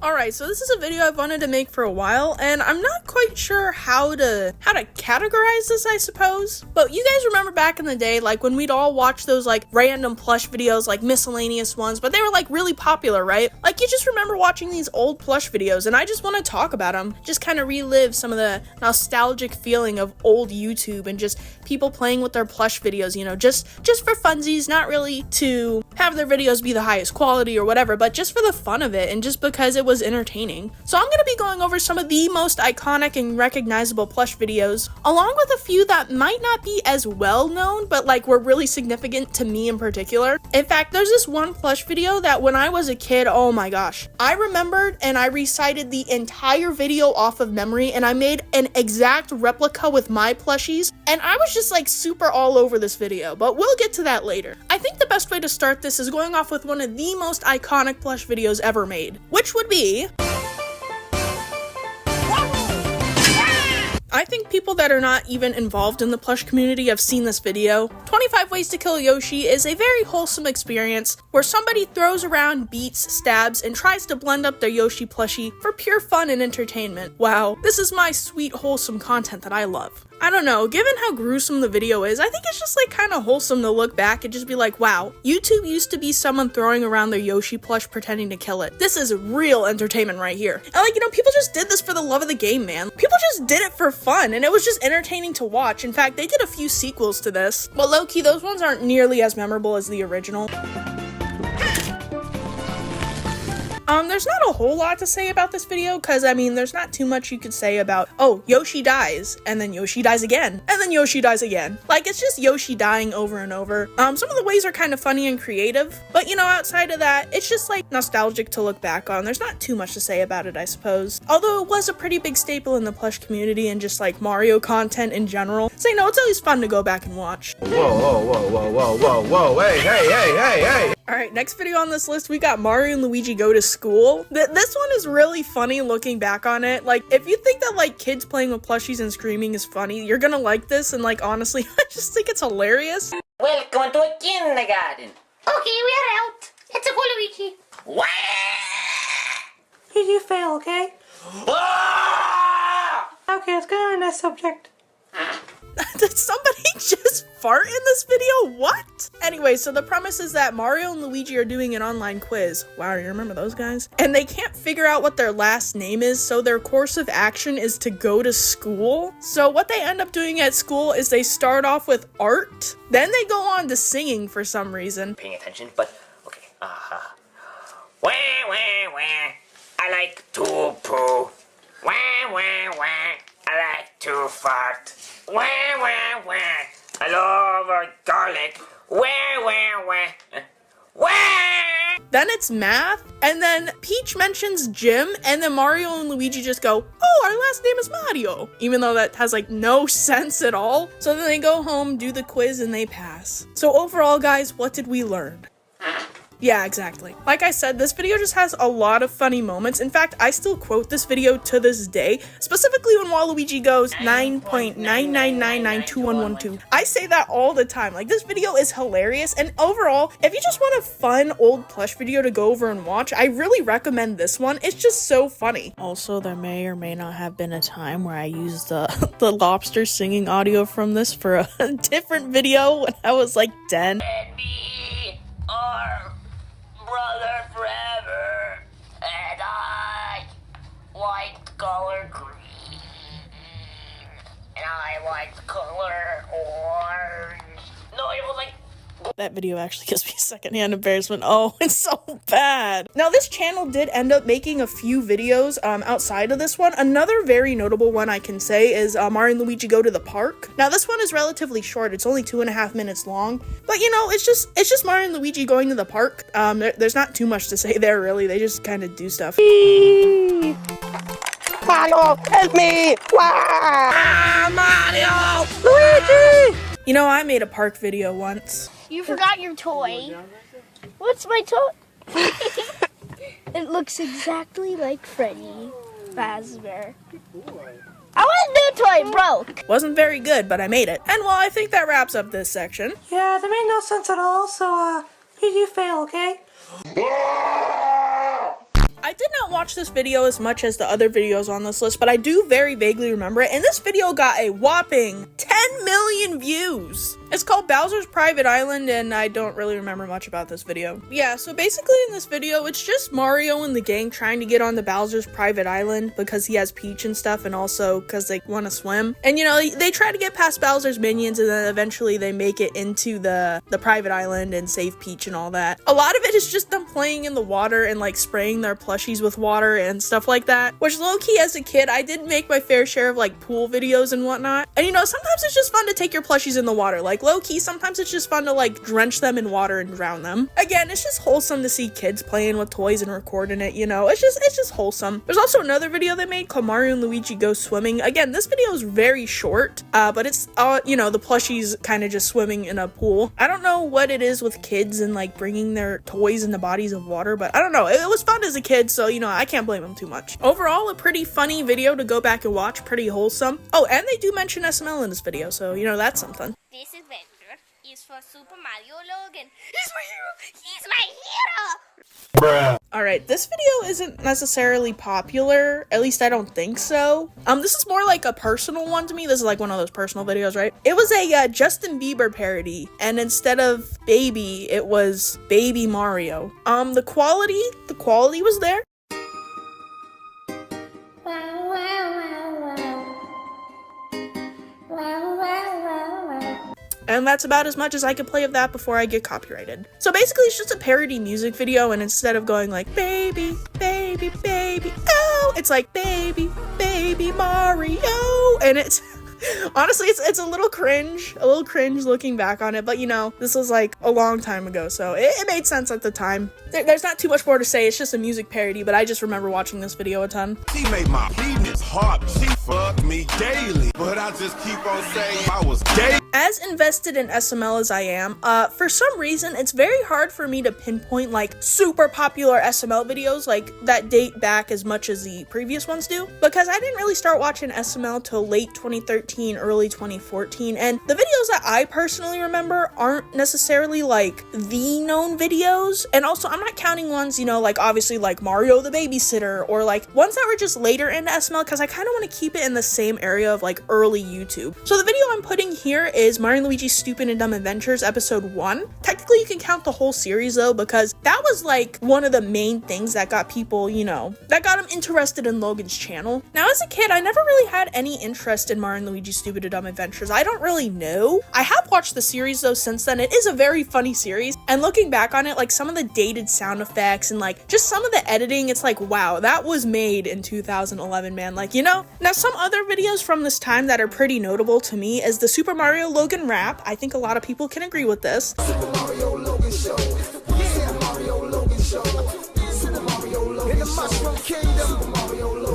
Alright, so this is a video I've wanted to make for a while, and I'm not quite sure how to categorize this, I suppose. But you guys remember back in the day, like when we'd all watch those like random plush videos, like miscellaneous ones, but they were like really popular, right? Like you just remember watching these old plush videos, and I just want to talk about them. Just kind of relive some of the nostalgic feeling of old YouTube and just people playing with their plush videos, you know, just for funsies, not really to have their videos be the highest quality or whatever, but just for the fun of it and just because it was entertaining. So I'm going to be going over some of the most iconic and recognizable plush videos, along with a few that might not be as well known, but like were really significant to me in particular. In fact, there's this one plush video that when I was a kid, oh my gosh, I remembered and I recited the entire video off of memory, and I made an exact replica with my plushies, and I was just like super all over this video, but we'll get to that later. I think the best way to start this is going off with one of the most iconic plush videos ever made, which would be... I think people that are not even involved in the plush community have seen this video. 25 Ways to Kill Yoshi is a very wholesome experience where somebody throws around, beats, stabs, and tries to blend up their Yoshi plushie for pure fun and entertainment. Wow, this is my sweet, wholesome content that I love. I don't know, given how gruesome the video is, I think it's just like kind of wholesome to look back and just be like, wow, YouTube used to be someone throwing around their Yoshi plush pretending to kill it. This is real entertainment right here. And like, you know, people just did this for the love of the game, man. People just did it for fun, and it was just entertaining to watch. In fact, they did a few sequels to this, but low-key, those ones aren't nearly as memorable as the original. There's not a whole lot to say about this video, because, I mean, there's not too much you could say about, oh, Yoshi dies, and then Yoshi dies again, and then Yoshi dies again. Like, it's just Yoshi dying over and over. Some of the ways are kind of funny and creative, but, you know, outside of that, it's just, like, nostalgic to look back on. There's not too much to say about it, I suppose. Although it was a pretty big staple in the plush community and just, like, Mario content in general. So, you know, it's always fun to go back and watch. Whoa, whoa, whoa, whoa, whoa, whoa, whoa, hey, hey, hey, hey, hey! Alright, next video on this list, we got Mario and Luigi Go to School. This one is really funny looking back on it. Like, if you think that, like, kids playing with plushies and screaming is funny, you're gonna like this, and, like, honestly, I just think it's hilarious. Welcome to a kindergarten. Okay, we are out. Let's go, Luigi. Wah! Did you fail, okay? Ah! Okay, let's go on to the subject. Did somebody just fart in this video? What? Anyway, so the premise is that Mario and Luigi are doing an online quiz. Wow, you remember those guys? And they can't figure out what their last name is, so their course of action is to go to school. So what they end up doing at school is they start off with art, then they go on to singing for some reason. Paying attention, but okay. Wah, wah, wah. I like to poo. Wah, wah, wah. I like to fart. Wah, wah, wah. I love garlic. Wah, wah, wah. Wah! Then it's math, and then Peach mentions Jim, and then Mario and Luigi just go, oh, our last name is Mario, even though that has like no sense at all. So then they go home, do the quiz, and they pass. So overall, guys, what did we learn? Yeah, exactly. Like I said, this video just has a lot of funny moments. In fact, I still quote this video to this day, specifically when Waluigi goes 9.999921112. I say that all the time. Like, this video is hilarious, and overall, if you just want a fun old plush video to go over and watch, I really recommend this one. It's just so funny. Also, there may or may not have been a time where I used the lobster singing audio from this for a different video when I was like 10. And me are brother forever, and I like color green, and I like color orange. No, it was like... That video actually gives me secondhand embarrassment. Oh, it's so bad. Now, this channel did end up making a few videos outside of this one. Another very notable one I can say is Mario and Luigi Go to the Park. Now, this one is relatively short. It's only 2.5 minutes long. But, you know, it's just Mario and Luigi going to the park. There's not too much to say there, really. They just kind of do stuff. Mario, help me! Mario! Luigi! You know, I made a park video once. You forgot your toy. What's my toy? It looks exactly like Freddy Fazbear. I want a new toy, broke. Wasn't very good, but I made it. And well, I think that wraps up this section. Yeah, that made no sense at all, so, did you fail, okay? I did not watch this video as much as the other videos on this list, but I do very vaguely remember it, and this video got a whopping 10 million views. It's called Bowser's Private Island, and I don't really remember much about this video. Yeah, so basically in this video, it's just Mario and the gang trying to get on the Bowser's Private Island because he has Peach and stuff, and also because they want to swim. And you know, they try to get past Bowser's minions, and then eventually they make it into the private island and save Peach and all that. A lot of it is just them playing in the water and like spraying their plushies with water and stuff like that, which low-key as a kid I did make my fair share of like pool videos and whatnot. And you know, sometimes it's just fun to take your plushies in the water. Like low-key sometimes it's just fun to like drench them in water and drown them. Again, it's just wholesome to see kids playing with toys and recording it, you know. It's just wholesome. There's also another video they made called Mario and Luigi Go Swimming. Again, this video is very short, but it's you know, the plushies kind of just swimming in a pool. I don't know what it is with kids and like bringing their toys in the bodies of water, but I don't know. It was fun as a kid, so you know, I can't blame them too much. Overall, a pretty funny video to go back and watch, pretty wholesome. Oh, and they do mention SML in this video, so you know, that's something. This adventure is for Super Mario Logan. He's my hero! He's my hero! Alright, this video isn't necessarily popular, at least I don't think so. This is more like a personal one to me. This is like one of those personal videos, right? It was a Justin Bieber parody, and instead of Baby, it was Baby Mario. The quality was there. And that's about as much as I could play of that before I get copyrighted. So basically it's just a parody music video, and instead of going like baby, baby, baby, oh, it's like baby, baby Mario, and it's honestly, it's a little cringe looking back on it, but you know, this was like a long time ago, so it made sense at the time. There's not too much more to say, it's just a music parody, but I just remember watching this video a ton. She made my penis hot, she fucked me daily, but I just keep on saying I was gay. As invested in SML as I am, for some reason, it's very hard for me to pinpoint like super popular SML videos like that date back as much as the previous ones do, because I didn't really start watching SML till late 2013, early 2014, and the videos that I personally remember aren't necessarily like the known videos, and also I'm not counting ones, you know, like obviously like Mario the Babysitter, or like ones that were just later into SML, because I kind of want to keep it in the same area of like early YouTube. So the video I'm putting here is Mario and Luigi's Stupid and Dumb Adventures episode 1. Technically you can count the whole series though, because that was like one of the main things that got people, you know, that got them interested in Logan's channel. Now as a kid, I never really had any interest in Mario and Luigi's Stupid and Dumb Adventures. I don't really know. I have watched the series though since then. It is a very funny series, and looking back on it, like some of the dated sound effects and like just some of the editing, it's like, wow, that was made in 2011, man. Like, you know. Now some other videos from this time that are pretty notable to me is the Super Mario Logan rap. I think a lot of people can agree with this. Super Mario Logan show. Yeah, Mario Logan show. Super Mario Logan in the Mushroom Kingdom.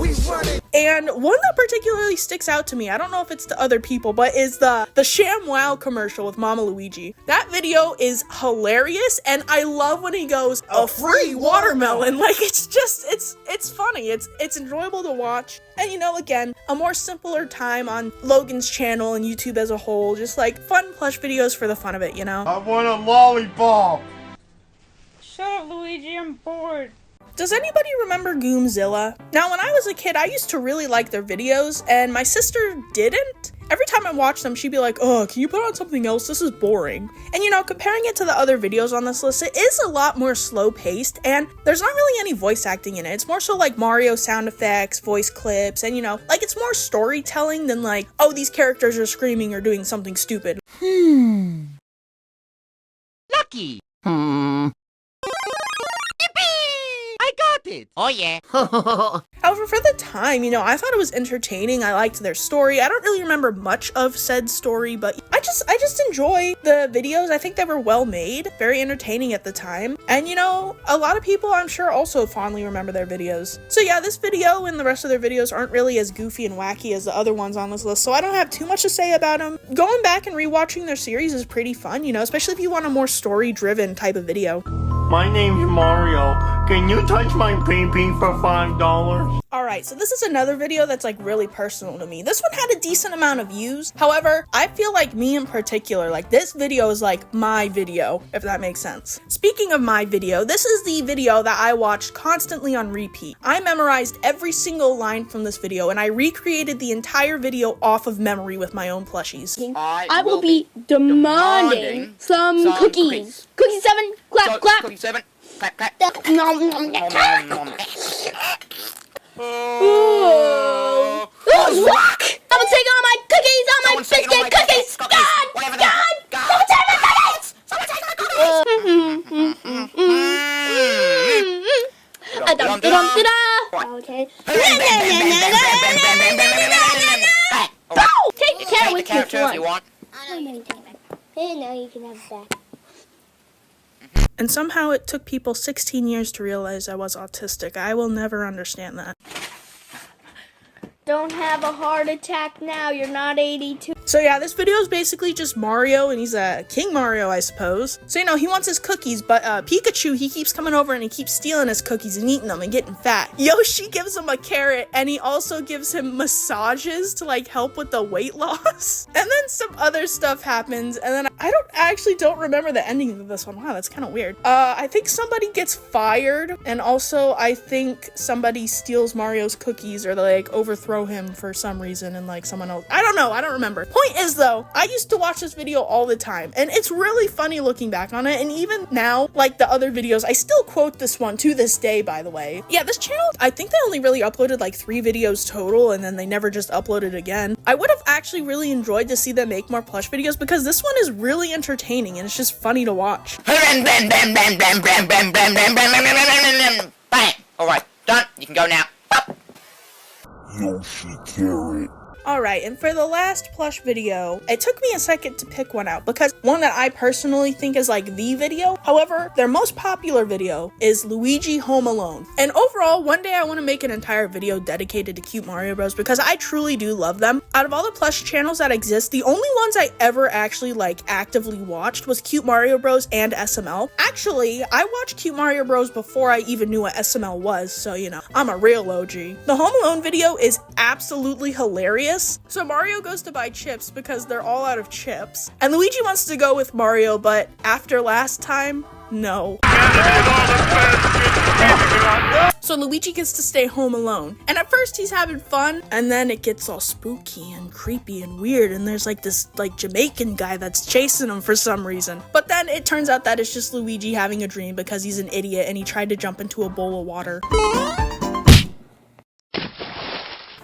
We run it. And one that particularly sticks out to me, I don't know if it's to other people, but is the ShamWow commercial with Mama Luigi. That video is hilarious, and I love when he goes, a free watermelon. Like, it's just, it's funny. It's enjoyable to watch. And you know, again, a more simpler time on Logan's channel and YouTube as a whole, just like fun plush videos for the fun of it, you know? I want a lollipop. Shut up, Luigi, I'm bored. Does anybody remember Goonzilla? Now, when I was a kid, I used to really like their videos, and my sister didn't. Every time I watched them, she'd be like, oh, can you put on something else? This is boring. And you know, comparing it to the other videos on this list, it is a lot more slow-paced, and there's not really any voice acting in it. It's more so like Mario sound effects, voice clips, and you know, like it's more storytelling than like, oh, these characters are screaming or doing something stupid. Lucky. It. Oh yeah. However, for the time, you know, I thought it was entertaining. I liked their story. I don't really remember much of said story, but I just enjoy the videos. I think they were well made, very entertaining at the time. And you know, a lot of people I'm sure also fondly remember their videos. So yeah, this video and the rest of their videos aren't really as goofy and wacky as the other ones on this list, so I don't have too much to say about them. Going back and rewatching their series is pretty fun, you know, especially if you want a more story-driven type of video. My name's Mario. Can you touch my pee-pee for $5? Alright. Alright, so this is another video that's like really personal to me. This one had a decent amount of views. However, I feel like me in particular, like this video is like my video, if that makes sense. Speaking of my video, this is the video that I watched constantly on repeat. I memorized every single line from this video and I recreated the entire video off of memory with my own plushies. I will be demanding some cookies. Cookie 7, clap, clap. Cookie 7, clap, clap. Nom, nom, nom. Oh, Rock! I'm gonna take all my cookies, all my biscuit cookies! God! Someone take my cookies! Okay. Take the carrot with you if you want. No, you can have it back. And somehow it took people 16 years to realize I was autistic. I will never understand that. Don't have a heart attack now, you're not 82. So yeah, this video is basically just Mario, and he's a King Mario, I suppose. So, you know, he wants his cookies, but Pikachu, he keeps coming over and he keeps stealing his cookies and eating them and getting fat. Yoshi gives him a carrot, and he also gives him massages to, like, help with the weight loss. And then some other stuff happens, and then I don't remember the ending of this one. Wow, that's kind of weird. I think somebody gets fired, and also I think somebody steals Mario's cookies, or they, like, overthrow him for some reason, and, like, someone else. I don't know, I don't remember. Point is, though, I used to watch this video all the time, and it's really funny looking back on it, and even now, like the other videos, I still quote this one to this day, by the way. Yeah, this channel, I think they only really uploaded like 3 videos total, and then they never just uploaded again. I would have actually really enjoyed to see them make more plush videos, because this one is really entertaining, and it's just funny to watch. Alright, done. You can go now. Yoshi carrot. Alright, and for the last plush video, it took me a second to pick one out because one that I personally think is like the video. However, their most popular video is Luigi Home Alone. And overall, one day I want to make an entire video dedicated to Cute Mario Bros. Because I truly do love them. Out of all the plush channels that exist, the only ones I ever actually like actively watched was Cute Mario Bros. And SML. Actually, I watched Cute Mario Bros. Before I even knew what SML was, so you know, I'm a real OG. The Home Alone video is absolutely hilarious. So Mario goes to buy chips because they're all out of chips. And Luigi wants to go with Mario, but after last time, no. So Luigi gets to stay home alone. And at first he's having fun, and then it gets all spooky and creepy and weird, and there's like this like Jamaican guy that's chasing him for some reason. But then it turns out that it's just Luigi having a dream because he's an idiot and he tried to jump into a bowl of water.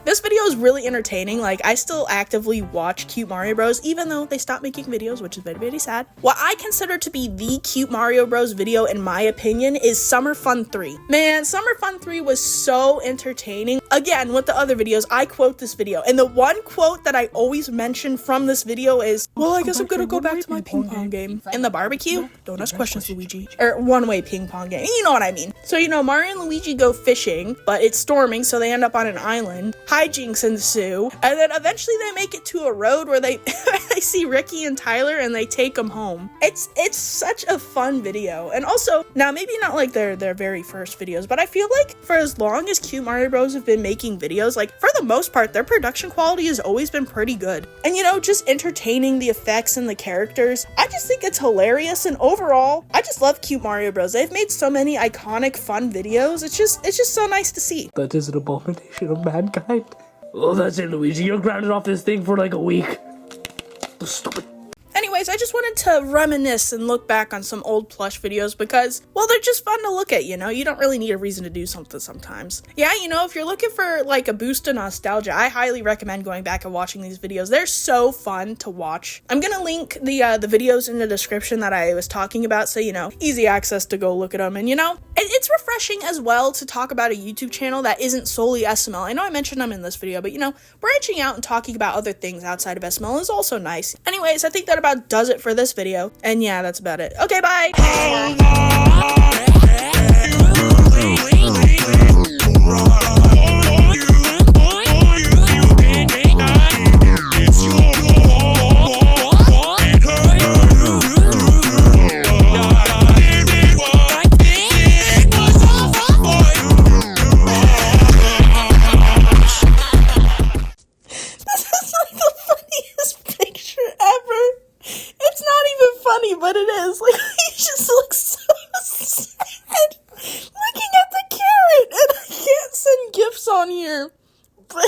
This video is really entertaining. Like, I still actively watch Cute Mario Bros. Even though they stopped making videos, which is very, very sad. What I consider to be the Cute Mario Bros. Video, in my opinion, is Summer Fun 3. Man, Summer Fun 3 was so entertaining. Again, with the other videos, I quote this video. And the one quote that I always mention from this video is, well, I guess I'm gonna go back to my ping pong game. In the barbecue? Don't ask questions, Luigi. Or one-way ping pong game. You know what I mean. So, you know, Mario and Luigi go fishing, but it's storming, so they end up on an island. Hijinks ensue, and then eventually they make it to a road where they they see Ricky and Tyler and they take them home. It's such a fun video. And also, now maybe not like their very first videos, but I feel like for as long as Cute Mario Bros have been making videos, like for the most part, their production quality has always been pretty good. And you know, just entertaining, the effects and the characters, I just think it's hilarious. And overall, I just love Cute Mario Bros. They've made so many iconic, fun videos. It's just so nice to see. That is an abomination of mankind. Oh, that's it, Luigi. You're grounded off this thing for like a week. Stop it. Anyways, I just wanted to reminisce and look back on some old plush videos because, well, they're just fun to look at, you know? You don't really need a reason to do something sometimes. Yeah, you know, if you're looking for, like, a boost of nostalgia, I highly recommend going back and watching these videos. They're so fun to watch. I'm gonna link the videos in the description that I was talking about, so, you know, easy access to go look at them. And, you know, it's refreshing as well to talk about a YouTube channel that isn't solely SML. I know I mentioned them in this video, but, you know, branching out and talking about other things outside of SML is also nice. Anyways, I think that about does it for this video, and yeah, that's about it. Okay, bye. on here. But